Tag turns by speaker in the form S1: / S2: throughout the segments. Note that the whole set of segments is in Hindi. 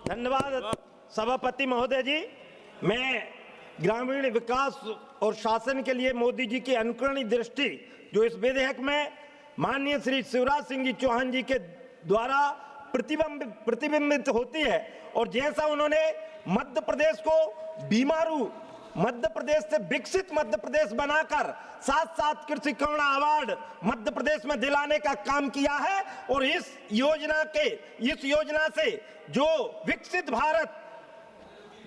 S1: धन्यवाद सभापति महोदय जी। मैं ग्रामीण विकास और शासन के लिए मोदी जी की अनुकरणीय दृष्टि जो इस विधेयक में माननीय श्री शिवराज सिंह जी चौहान जी के द्वारा प्रतिबिंबित होती है, और जैसा उन्होंने मध्य प्रदेश को बीमारू मध्य प्रदेश से विकसित मध्य प्रदेश बनाकर 7 कृषि करुणा अवार्ड मध्य प्रदेश में दिलाने का काम किया है, और इस योजना से जो विकसित भारत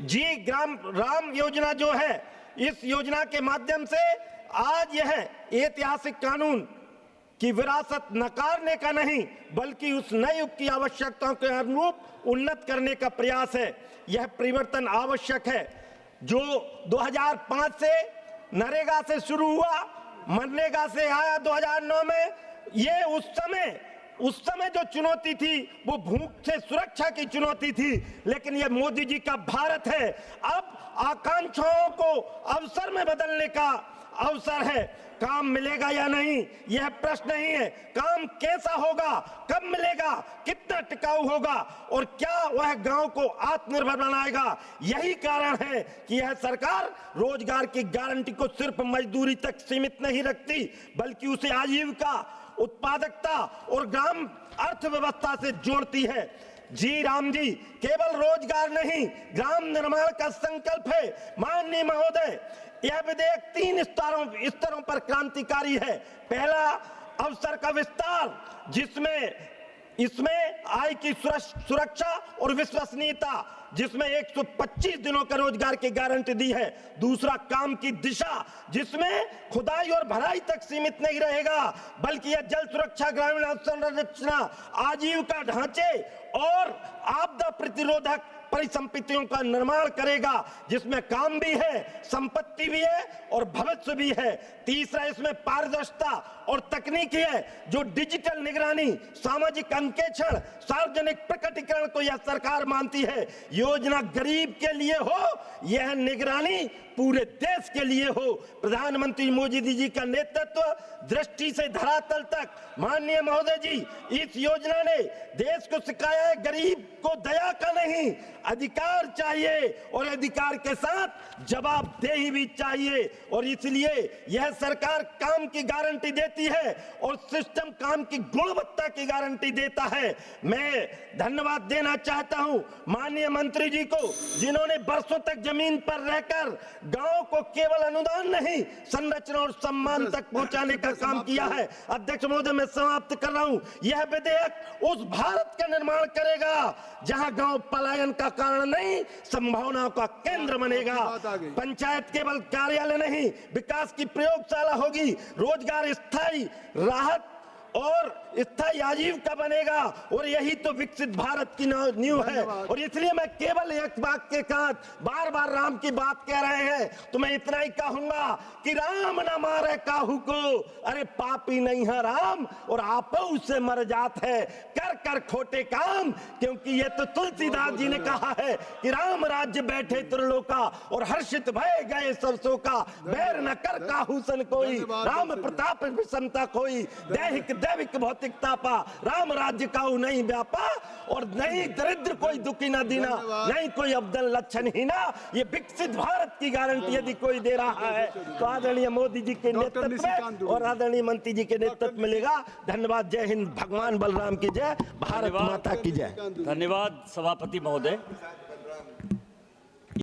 S1: जी ग्राम राम योजना जो है, इस योजना के माध्यम से आज यह ऐतिहासिक कानून की विरासत नकारने का नहीं बल्कि उस नए युग की आवश्यकताओं के अनुरूप उन्नत करने का प्रयास है। यह परिवर्तन आवश्यक है जो 2005 से नरेगा से शुरू हुआ, मनरेगा से आया 2009 में। ये उस समय जो चुनौती थी वो भूख से सुरक्षा की चुनौती थी, लेकिन ये मोदी जी का भारत है। अब आकांक्षाओं को अवसर में बदलने का अवसर है। काम मिलेगा या नहीं यह प्रश्न नहीं है, काम कैसा होगा, कब मिलेगा, कितना टिकाऊ होगा और क्या वह गांव को आत्मनिर्भर बनाएगा। यही कारण है कि यह सरकार रोजगार की गारंटी को सिर्फ मजदूरी तक सीमित नहीं रखती बल्कि उसे आजीविका, उत्पादकता और ग्राम अर्थव्यवस्था से जोड़ती है। जी राम जी, केवल रोजगार नहीं ग्राम निर्माण का संकल्प है। माननीय महोदय, यह विधेयक 3 स्तरों पर क्रांतिकारी है। पहला, अवसर का विस्तार, इसमें आय की सुरक्षा और विश्वसनीयता, जिसमें 125 दिनों का रोजगार की गारंटी दी है। दूसरा, काम की दिशा, जिसमें खुदाई और भराई तक सीमित नहीं रहेगा बल्कि यह जल सुरक्षा, ग्रामीण अवसंरचना, आजीविका ढांचे और आपदा प्रतिरोधक परिसंपत्तियों का निर्माण करेगा, जिसमें काम भी है, संपत्ति भी है और भविष्य भी है। तीसरा, इसमें पारदर्शिता और तकनीकी है, जो डिजिटल निगरानी, सामाजिक अंकेक्षण, सार्वजनिक प्रकटीकरण को यह सरकार मानती है। योजना गरीब के लिए हो, यह निगरानी पूरे देश के लिए हो। प्रधानमंत्री मोदी जी का नेतृत्व, दृष्टि से धरातल तक। माननीय महोदय जी, इस योजना ने देश को सिखाया है गरीब को दया का नहीं, अधिकार चाहिए और अधिकार के साथ जवाबदेही भी चाहिए, और इसलिए यह सरकार काम की गारंटी देती है और सिस्टम काम की गुणवत्ता की गारंटी देता है। मैं धन्यवाद देना चाहता हूं माननीय मंत्री जी को, जिन्होंने वर्षों तक जमीन पर रहकर गांव को केवल अनुदान नहीं, संरचना और सम्मान तक पहुंचाने का काम किया है। अध्यक्ष महोदय, मैं समाप्त कर रहा हूं। यह विधेयक उस भारत का निर्माण करेगा जहां गांव पलायन का कारण नहीं, संभावनाओं का केंद्र बनेगा। पंचायत केवल कार्यालय नहीं, विकास की प्रयोगशाला होगी। रोजगार स्थायी राहत और स्थायी आजीविका बनेगा, और यही तो विकसित भारत की नींव है। और इसलिए मैं केवल एक वाक्य के साथ, बार बार राम की बात कह रहे हैं तो मैं इतना ही कहूंगा कि राम न मारे काहू को, अरे पापी नहीं है राम और आप उससे मर जात है। कर कर खोटे काम, क्योंकि ये तो तुलसीदास जी ने कहा है कि राम राज्य बैठे त्रिलोका और हर्षित भय गए सब शोका। बैर न कर काहू सन कोई, राम प्रताप विषमता कोई। दैविक भौतिकता पा, राम राज्य काहू नहीं व्यापा, और नहीं दरिद्र कोई दुखी न दीना, नहीं कोई अब्दल लक्षण हीना। ये विकसित भारत की गारंटी यदि कोई दे रहा है तो आदरणीय मोदी जी के नेतृत्व में और आदरणीय मंत्री जी के नेतृत्व मिलेगा। धन्यवाद। जय हिंद, भगवान बलराम की जय, भारत माता की जय।
S2: धन्यवाद सभापति महोदय।